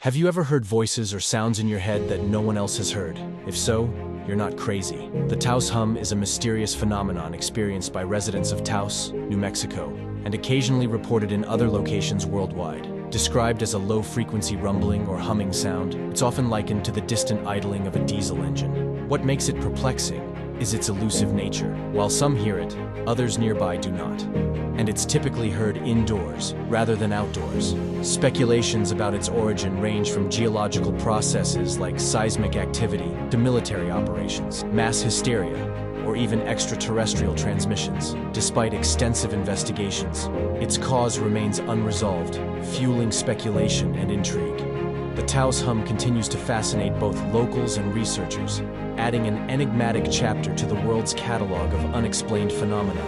Have you ever heard voices or sounds in your head that no one else has heard? If so, you're not crazy. The Taos hum is a mysterious phenomenon experienced by residents of Taos, New Mexico, and occasionally reported in other locations worldwide. Described as a low-frequency rumbling or humming sound, it's often likened to the distant idling of a diesel engine. What makes it perplexing is its elusive nature. While some hear it, others nearby do not. And it's typically heard indoors rather than outdoors. Speculations about its origin range from geological processes like seismic activity to military operations, mass hysteria, or even extraterrestrial transmissions. Despite extensive investigations, its cause remains unresolved, fueling speculation and intrigue. The Taos hum continues to fascinate both locals and researchers, adding an enigmatic chapter to the world's catalog of unexplained phenomena.